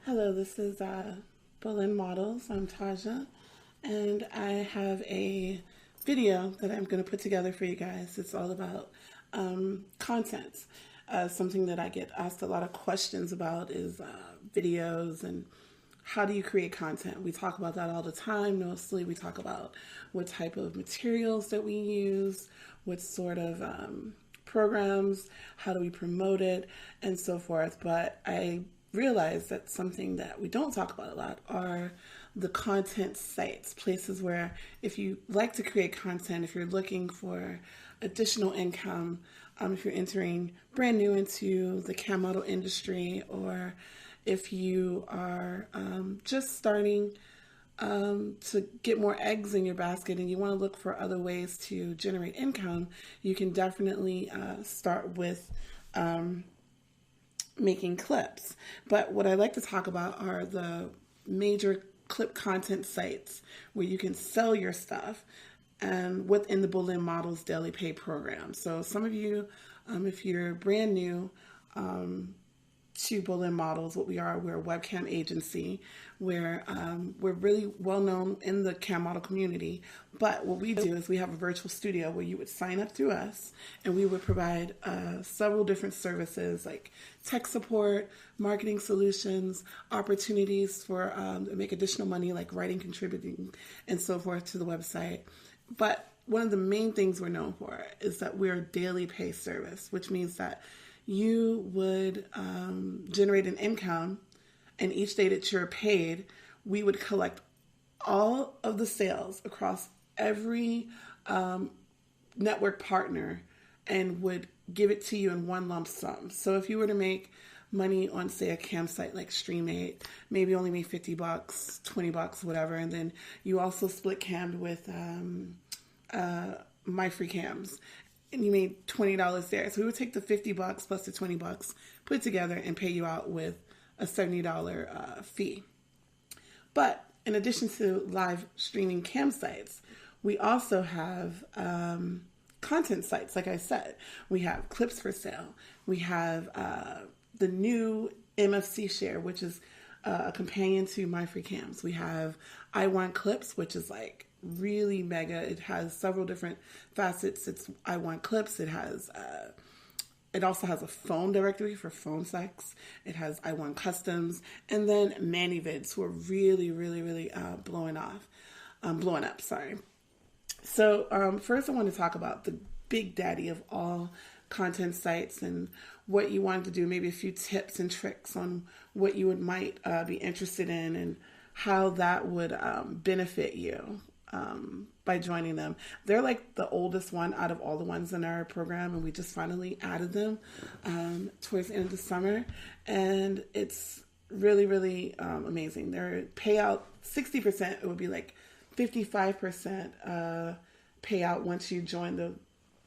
Hello, this is Berlin Models. I'm Taja, and I have a video that I'm going to put together for you guys. It's all about content. Something that I get asked a lot of questions about is videos and how do you create content. We talk about that all the time. Mostly we talk about what type of materials that we use, what sort of programs, how do we promote it, and so forth. But I realize that something that we don't talk about a lot are the content sites, places where if you like to create content, if you're looking for additional income, if you're entering brand new into the cam model industry, or if you are just starting to get more eggs in your basket and you want to look for other ways to generate income, you can definitely start with making clips. But what I like to talk about are the major clip content sites where you can sell your stuff and within the Berlin Models Daily Pay program. So some of you, if you're brand new to Berlin Models, we're a webcam agency where we're really well known in the cam model community. But what we do is we have a virtual studio where you would sign up through us and we would provide several different services like tech support, marketing solutions, opportunities for to make additional money like writing, contributing, and so forth to the website. But one of the main things we're known for is that we're a daily pay service, which means that you would generate an income, and each day that you're paid, we would collect all of the sales across every network partner and would give it to you in one lump sum. So if you were to make money on, say, a campsite like Stream8, maybe only make $50, $20, whatever, and then you also split cammed with My Free Cams, and you made $20 there. So we would take the $50 plus the $20, put it together, and pay you out with a $70 fee. But in addition to live streaming campsites, we also have content sites. Like I said, we have ClipsorSale. We have the new MFC Share, which is a companion to My Free Cams. We have IWantClips, which is like really mega. It has several different facets. It's IWantClips. It also has a phone directory for phone sex. It has IWantCustoms, and then ManyVids, who are really, really, really blowing up. Sorry. So first, I want to talk about the big daddy of all content sites and what you wanted to do. Maybe a few tips and tricks on what you might be interested in and how that would benefit you by joining them. They're like the oldest one out of all the ones in our program, and we just finally added them towards the end of the summer, and it's really, really amazing. Their payout, 60%, it would be like 55% payout once you join the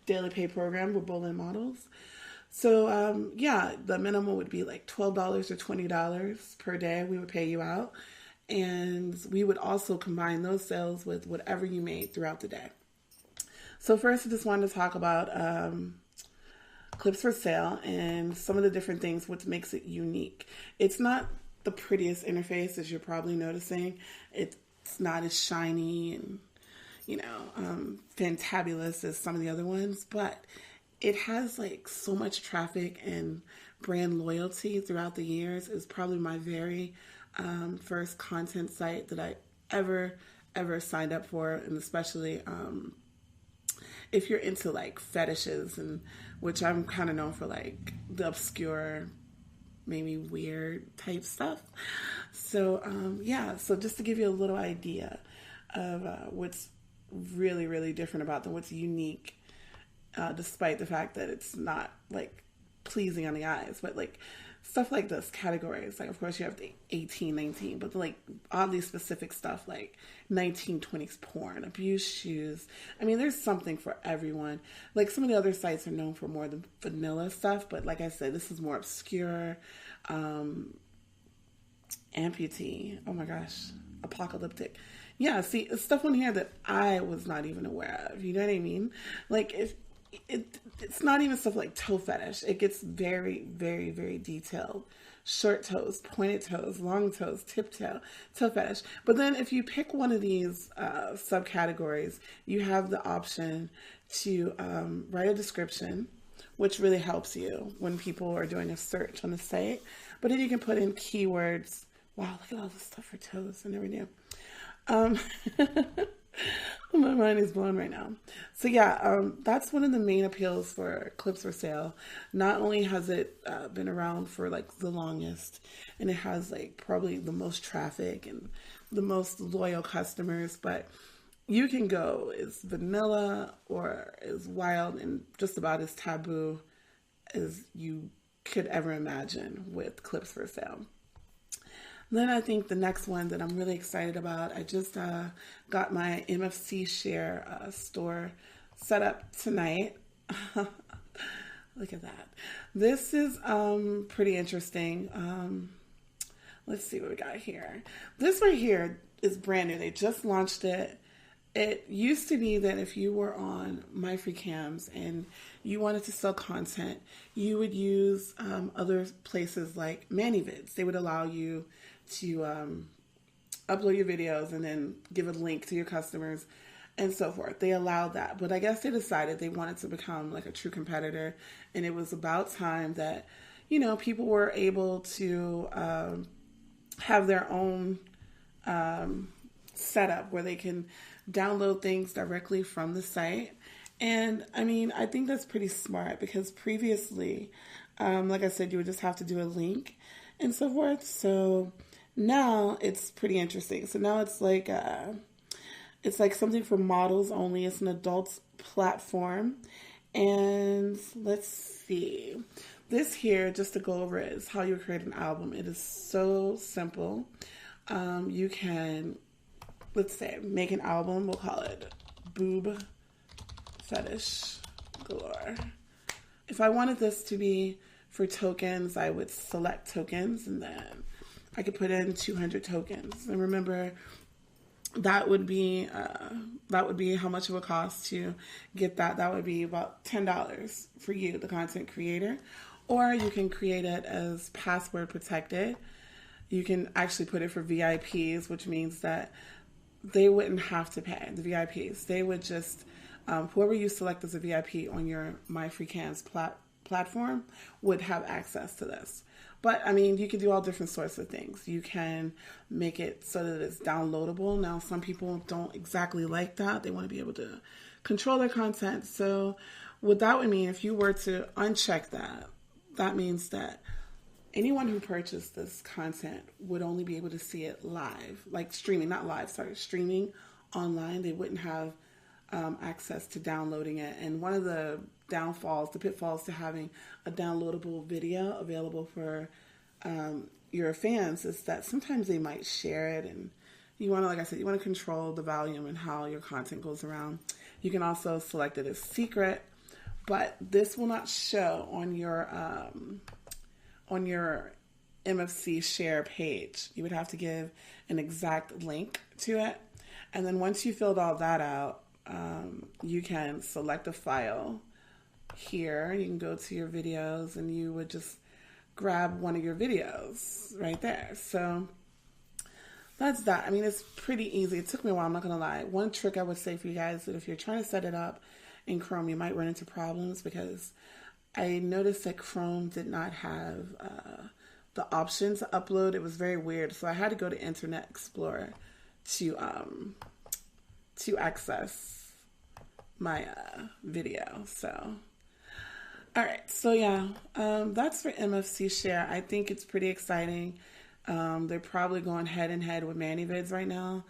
daily pay program with Berlin Models. So the minimum would be like $12 or $20 per day we would pay you out. And we would also combine those sales with whatever you made throughout the day. So first, I just wanted to talk about ClipsorSale and some of the different things, what makes it unique. It's not the prettiest interface, as you're probably noticing. It's not as shiny and, fantabulous as some of the other ones, but it has like so much traffic and brand loyalty throughout the years. It's probably my very first content site that I ever signed up for, and especially if you're into like fetishes, and which I'm kind of known for, like the obscure, maybe weird type stuff. So so just to give you a little idea of what's really, really different about them, what's unique, despite the fact that it's not like pleasing on the eyes, but like stuff like this, categories, like of course you have the 18, 19, but like oddly specific stuff like 1920s porn, abuse shoes. I mean, there's something for everyone. Like some of the other sites are known for more the vanilla stuff, but like I said, this is more obscure, amputee, oh my gosh, apocalyptic. Yeah, see, it's stuff on here that I was not even aware of, you know what I mean? Like it's not even stuff like toe fetish. It gets very, very, very detailed. Short toes, pointed toes, long toes, tiptoe, toe fetish. But then if you pick one of these subcategories, you have the option to write a description, which really helps you when people are doing a search on the site. But then you can put in keywords. Wow, look at all this stuff for toes. I never knew. My mind is blown right now. So yeah, that's one of the main appeals for ClipsorSale. Not only has it been around for like the longest, and it has like probably the most traffic and the most loyal customers, but you can go as vanilla or as wild and just about as taboo as you could ever imagine with ClipsorSale. Then I think the next one that I'm really excited about, I just got my MFC share store set up tonight. Look at that. This is pretty interesting. Let's see what we got here. This right here is brand new. They just launched it. It used to be that if you were on MyFreeCams and you wanted to sell content, you would use other places like ManyVids. They would allow you to upload your videos and then give a link to your customers and so forth. They allowed that, but I guess they decided they wanted to become like a true competitor, and it was about time that, you know, people were able to have their own setup where they can download things directly from the site. And I mean, I think that's pretty smart because previously, like I said, you would just have to do a link and so forth. So now it's pretty interesting. So now it's like something for models only. It's an adult platform. And let's see. This here, just to go over it, is how you create an album. It is so simple. You can, let's say, make an album. We'll call it Boob Fetish Galore. If I wanted this to be for tokens, I would select tokens, and then I could put in 200 tokens. And remember, that would be how much it would cost to get that. That would be about $10 for you, the content creator. Or you can create it as password protected. You can actually put it for VIPs, which means that they wouldn't have to pay, the VIPs. They would just, whoever you select as a VIP on your MyFreeCams platform would have access to this. But, I mean, you can do all different sorts of things. You can make it so that it's downloadable. Now, some people don't exactly like that. They want to be able to control their content. So what that would mean, if you were to uncheck that, that means that anyone who purchased this content would only be able to see it live, like streaming, not live, sorry, streaming online. They wouldn't have access to downloading it. And one of the downfalls, the pitfalls to having a downloadable video available for your fans is that sometimes they might share it, and you want to, like I said, you want to control the volume and how your content goes around. You can also select it as secret, but this will not show on your MFC share page. You would have to give an exact link to it. And then once you filled all that out, you can select a file here. You can go to your videos and you would just grab one of your videos right there. So that's that. I mean, it's pretty easy. It took me a while, I'm not going to lie. One trick I would say for you guys is that if you're trying to set it up in Chrome, you might run into problems because I noticed that Chrome did not have the option to upload. It was very weird. So I had to go to Internet Explorer to access my video. So, all right. So yeah, that's for MFC share. I think it's pretty exciting. They're probably going head and head with ManyVids right now.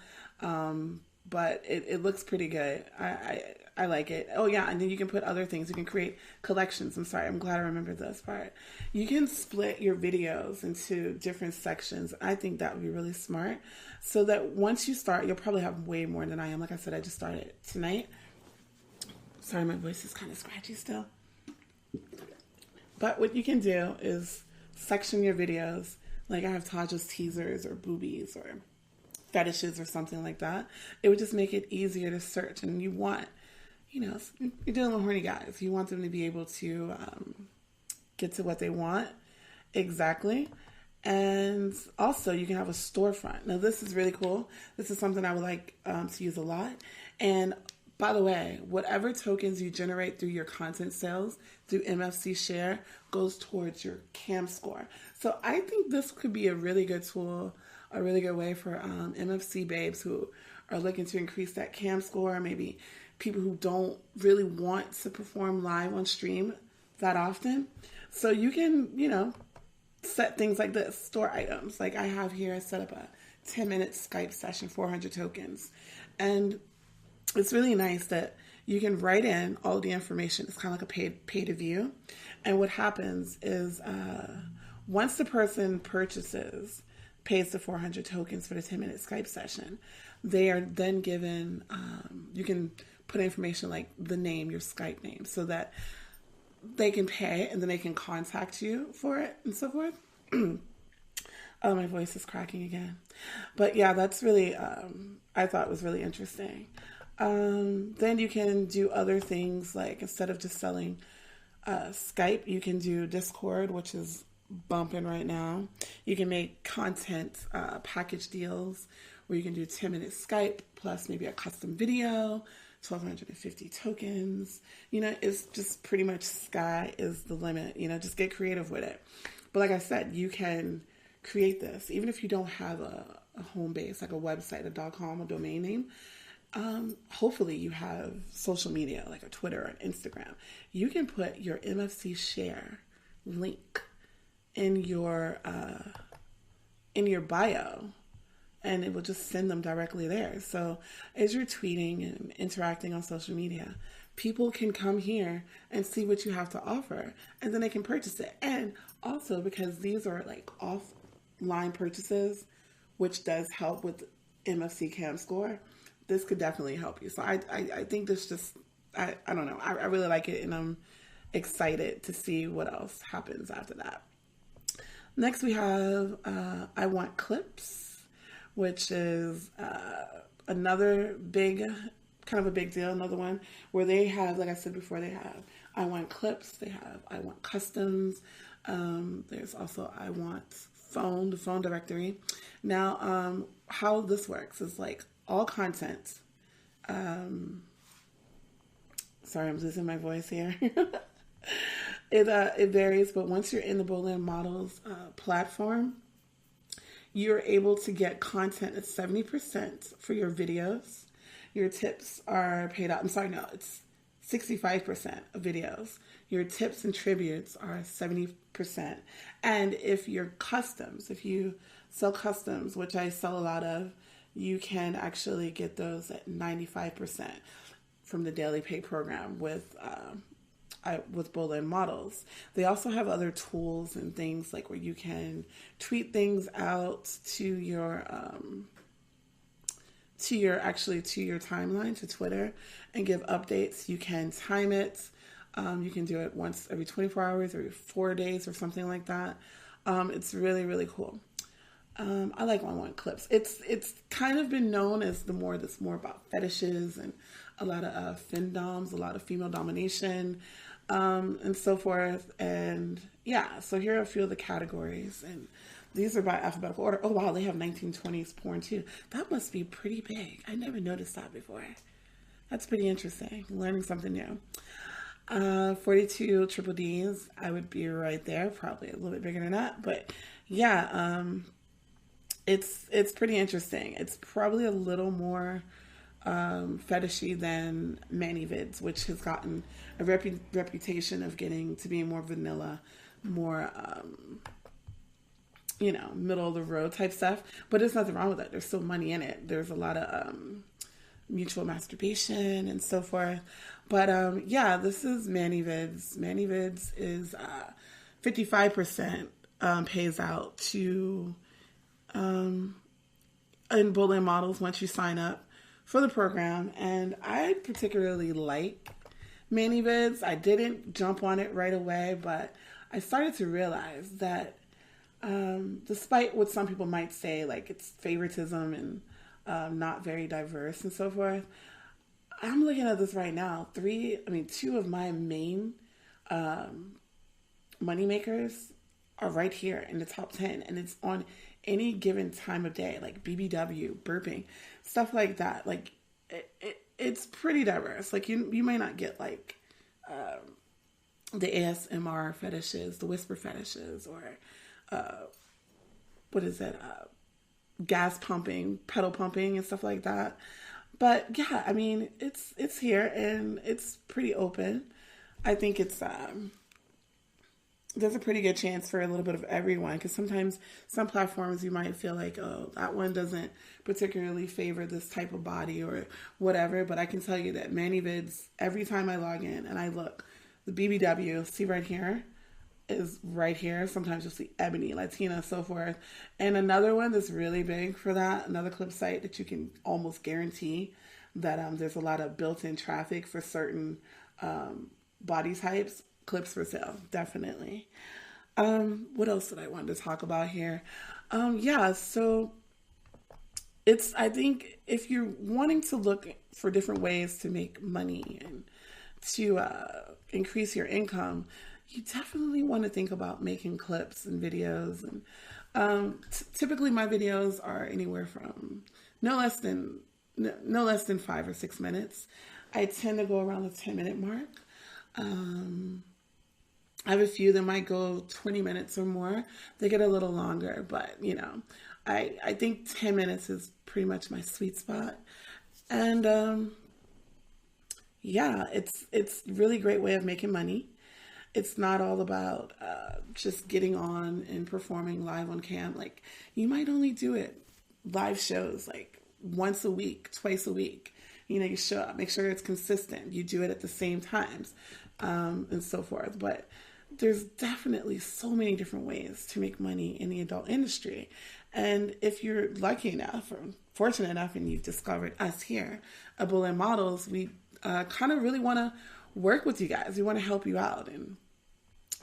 But it looks pretty good. I like it. Oh yeah, and then you can put other things. You can create collections. I'm sorry, I'm glad I remembered this part. You can split your videos into different sections. I think that would be really smart. So that once you start, you'll probably have way more than I am. Like I said, I just started tonight. Sorry, my voice is kind of scratchy still. But what you can do is section your videos. Like I have Taja's teasers or boobies or fetishes or something like that. It would just make it easier to search, and you want you're dealing with horny guys. You want them to be able to get to what they want exactly. And also, you can have a storefront. Now, this is really cool. This is something I would like to use a lot. And by the way, whatever tokens you generate through your content sales through MFC Share goes towards your CAM score. So I think this could be a really good tool, a really good way for MFC babes who are looking to increase that CAM score, maybe people who don't really want to perform live on stream that often. So you can, set things like this, store items. Like I have here, I set up a 10-minute Skype session, 400 tokens. And it's really nice that you can write in all the information. It's kind of like a pay to view. And what happens is once the person pays the 400 tokens for the 10-minute Skype session, they are then given, you can put information like the name, your Skype name, so that they can pay and then they can contact you for it and so forth. Oh, my voice is cracking again. But yeah, that's really, I thought was really interesting. Then you can do other things like instead of just selling Skype, you can do Discord, which is bumping right now. You can make content package deals where you can do 10-minute Skype plus maybe a custom video, 1,250 tokens. It's just pretty much sky is the limit. Just get creative with it. But like I said, you can create this even if you don't have a home base, like a website, a .com, a domain name. Hopefully you have social media like a Twitter or an Instagram. You can put your MFC Share link in your bio, and it will just send them directly there. So as you're tweeting and interacting on social media, people can come here and see what you have to offer, and then they can purchase it. And also, because these are like offline purchases, which does help with MFC CAM score, this could definitely help you. So I think this just, I don't know. I really like it, and I'm excited to see what else happens after that. Next, we have IWantClips, which is another kind of a big deal, another one where they have, like I said before, they have IWantClips, they have IWantCustoms, there's also the phone directory. Now, how this works is like all content, sorry, I'm losing my voice here. It varies, but once you're in the Boolean Models platform, you're able to get content at 70% for your videos. Your tips are paid out. I'm sorry, no, it's 65% of videos. Your tips and tributes are 70%. And if you're customs, if you sell customs, which I sell a lot of, you can actually get those at 95% from the daily pay program with Boolean Models. They also have other tools and things like where you can tweet things out to your timeline, to Twitter, and give updates. You can time it. You can do it once every 24 hours, every 4 days, or something like that. It's really, really cool. I like IWantClips. It's kind of been known as that's more about fetishes and a lot of femdoms, a lot of female domination, and so forth. And yeah, so here are a few of the categories, and these are by alphabetical order. Oh wow, they have 1920s porn too. That must be pretty big. I never noticed that before. That's pretty interesting. Learning something new. 42 triple Ds. I would be right there, probably a little bit bigger than that, but yeah, it's pretty interesting. It's probably a little more fetishy than ManyVids, which has gotten a reputation of getting to being more vanilla, more middle of the road type stuff. But there's nothing wrong with that. There's still money in it. There's a lot of mutual masturbation and so forth. But yeah, this is ManyVids. ManyVids is 55% pays out to in Boolean Models once you sign up for the program. And I particularly like ManyVids. I didn't jump on it right away, but I started to realize that despite what some people might say, like it's favoritism and not very diverse and so forth, I'm looking at this right now. Two of my main money makers are right here in the top 10, and it's on any given time of day, like BBW, burping, stuff like that. Like it's pretty diverse. Like you may not get like the ASMR fetishes, the whisper fetishes, or what is it? Gas pumping, pedal pumping, and stuff like that. But yeah, I mean, it's here and it's pretty open. I think it's there's a pretty good chance for a little bit of everyone, because sometimes some platforms you might feel like, oh, that one doesn't particularly favor this type of body or whatever. But I can tell you that ManyVids, every time I log in and I look, the BBW, see right here, is right here. Sometimes you'll see Ebony, Latina, so forth. And another one that's really big for that, another clip site that you can almost guarantee that there's a lot of built-in traffic for certain body types. ClipsorSale, definitely. What else did I want to talk about here? So I think if you're wanting to look for different ways to make money and to increase your income, you definitely want to think about making clips and videos. And typically my videos are anywhere from no less than 5 or 6 minutes. I tend to go around the 10-minute mark. I have a few that might go 20 minutes or more. They get a little longer, but I think 10 minutes is pretty much my sweet spot. And it's really great way of making money. It's not all about just getting on and performing live on cam. Like, you might only do it live shows like once a week, twice a week. You show up, make sure it's consistent. You do it at the same times, and so forth. But there's definitely so many different ways to make money in the adult industry. And if you're lucky enough or fortunate enough and you've discovered us here at Bullet Models, we kind of really want to work with you guys. We want to help you out and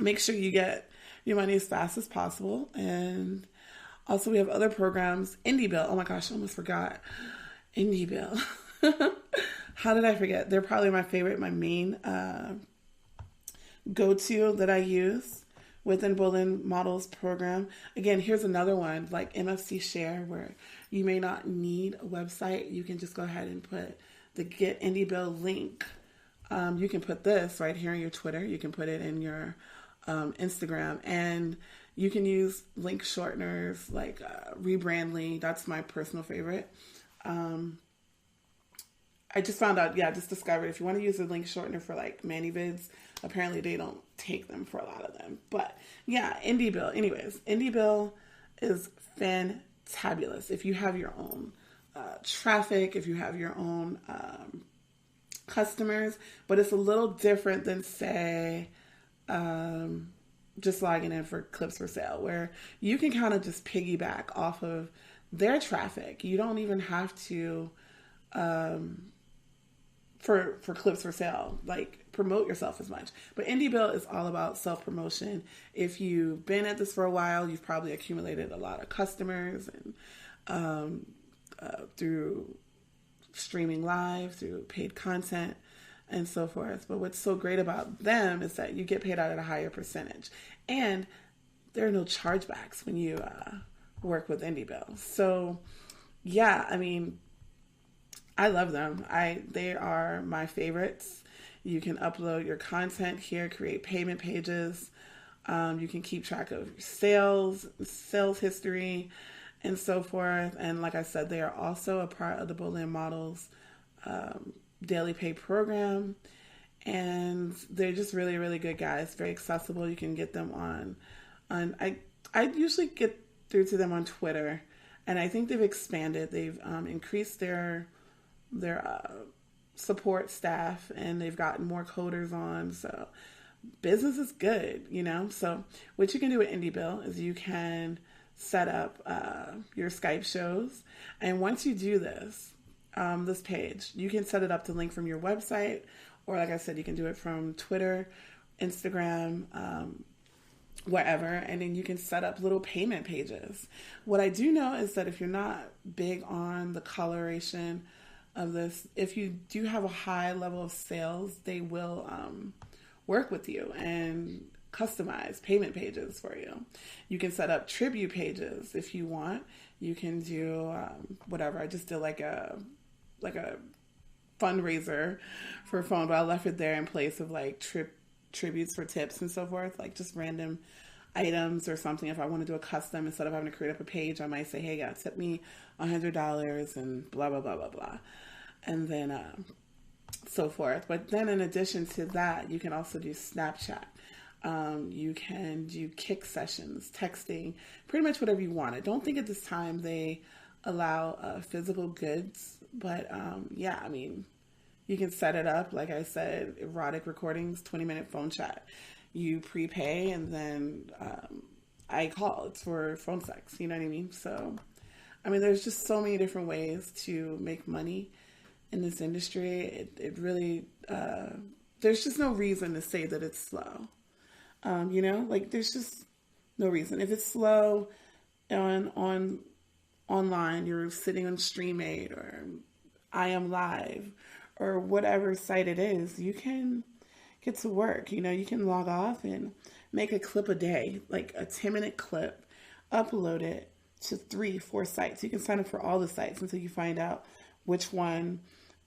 make sure you get your money as fast as possible. And also we have other programs. IndieBill. Oh my gosh, I almost forgot. IndieBill. How did I forget? They're probably my favorite, my main go-to that I use within Bullet Models program. Again, here's another one like MFC Share, where you may not need a website. You can just go ahead and put the Get IndieBill link. You can put this right here in your Twitter. You can put it in your Instagram, and you can use link shorteners like Rebrandly. That's my personal favorite. I just found out, just discovered if you want to use a link shortener for like ManyVids, apparently they don't take them for a lot of them. But yeah, IndieBill. Anyways, IndieBill is fantabulous. If you have your own traffic, if you have your own customers, but it's a little different than, say, just logging in for ClipsorSale, where you can kind of just piggyback off of their traffic. You don't even have to for ClipsorSale, like, promote yourself as much. But IndieBill is all about self-promotion. If you've been at this for a while, you've probably accumulated a lot of customers and through streaming live, through paid content, and so forth. But what's so great about them is that you get paid out at a higher percentage. And there are no chargebacks when you work with IndieBill. So, yeah, I mean, I love them. They are my favorites. You can upload your content here, create payment pages. You can keep track of sales history, and so forth. And like I said, they are also a part of the Bullet Models daily pay program. And they're just really, really good guys. Very accessible. You can get them on I usually get through to them on Twitter. And I think they've expanded. They've increased their support staff, and they've gotten more coders on. So business is good, So what you can do with IndieBill is you can set up your Skype shows. And once you do this page, you can set it up to link from your website, or like I said, you can do it from Twitter, Instagram, wherever, and then you can set up little payment pages. What I do know is that if you're not big on the coloration of this. If you do have a high level of sales, they will work with you and customize payment pages for you. You can set up tribute pages if you want. You can do whatever. I just did like a fundraiser for a phone, but I left it there in place of like tributes for tips and so forth, like just random items or something. If I want to do a custom, instead of having to create up a page, I might say, hey, yeah, tip me $100 and blah, blah, blah, blah, blah. And then so forth. But then in addition to that, you can also do Snapchat. You can do kick sessions, texting, pretty much whatever you want. I don't think at this time they allow physical goods, but yeah, I mean, you can set it up. Like I said, erotic recordings, 20-minute phone chat. You prepay and then I call. It's for phone sex, you know what I mean? So, I mean, there's just so many different ways to make money in this industry. It really, there's just no reason to say that it's slow. You know, like there's just no reason. If it's slow on online, you're sitting on StreamAid or IWantClips or whatever site it is, you can get to work. You know, you can log off and make a clip a day, like a 10-minute clip, upload it to 3-4 sites. You can sign up for all the sites until you find out which one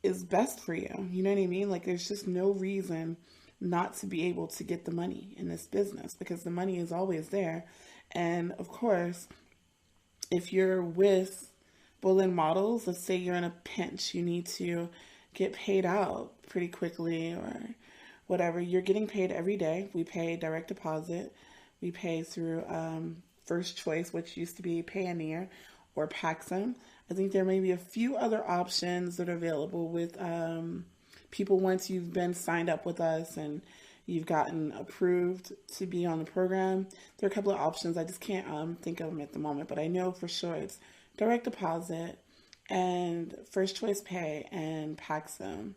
is best for you. You know what I mean? Like there's just no reason not to be able to get the money in this business, because the money is always there. And of course, if you're with Bullen Models, let's say you're in a pinch, you need to get paid out pretty quickly or whatever, you're getting paid every day. We pay direct deposit. We pay through First Choice, which used to be Payoneer or Paxum. I think there may be a few other options that are available with people once you've been signed up with us and you've gotten approved to be on the program. There are a couple of options. I just can't think of them at the moment, but I know for sure it's direct deposit and First Choice Pay and Paxum.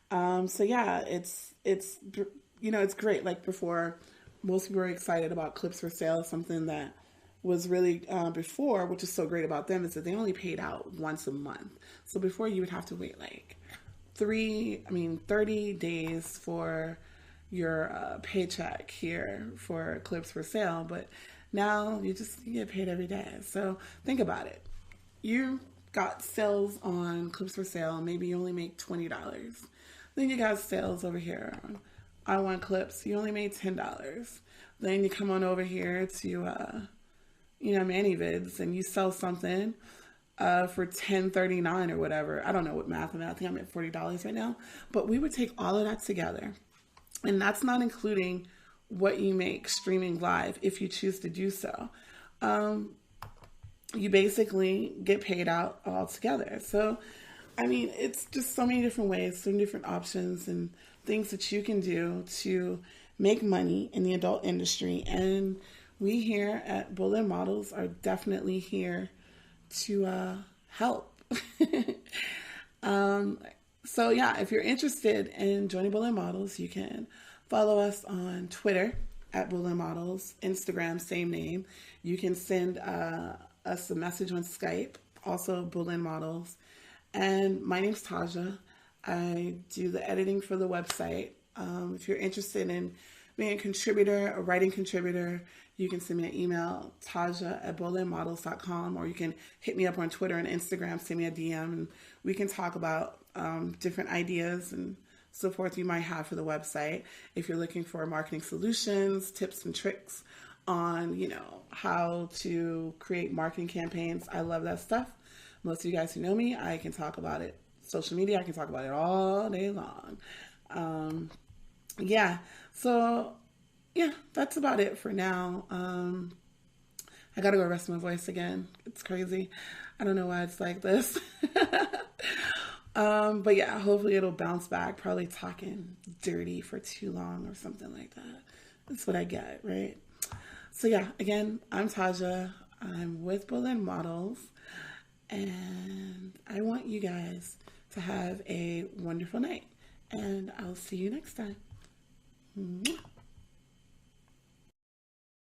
So yeah, it's you know, it's great. Like before, most people were excited about ClipsorSale, something that was really before, which is so great about them, is that they only paid out once a month. So before you would have to wait like 30 days for your paycheck here for ClipsorSale, but now you get paid every day. So think about it. You got sales on ClipsorSale, maybe you only make $20. Then you got sales over here on IWantClips, you only made $10. Then you come on over here to ManyVids and you sell something for $10.39 or whatever. I don't know what math I'm at. I think I'm at $40 right now. But we would take all of that together, and that's not including what you make streaming live if you choose to do so. You basically get paid out all together. So, I mean, it's just so many different ways, so many different options and things that you can do to make money in the adult industry. And we here at Bullen Models are definitely here to help. So yeah, if you're interested in joining Bullen Models, you can follow us on Twitter at Bullen Models, Instagram, same name. You can send us a message on Skype, also Bullen Models. And my name's Taja. I do the editing for the website. If you're interested in being a contributor, a writing contributor, you can send me an email, taja@bullenmodels.com, or you can hit me up on Twitter and Instagram, send me a DM, and we can talk about different ideas and so forth you might have for the website. If you're looking for marketing solutions, tips and tricks on, how to create marketing campaigns, I love that stuff. Most of you guys who know me, I can talk about it. Social media, I can talk about it all day long. Yeah, that's about it for now. I gotta go rest my voice again. It's crazy. I don't know why it's like this. But yeah, hopefully it'll bounce back. Probably talking dirty for too long or something like that. That's what I get, right? So yeah, again, I'm Taja. I'm with Bullen Models. And I want you guys to have a wonderful night. And I'll see you next time. Mwah.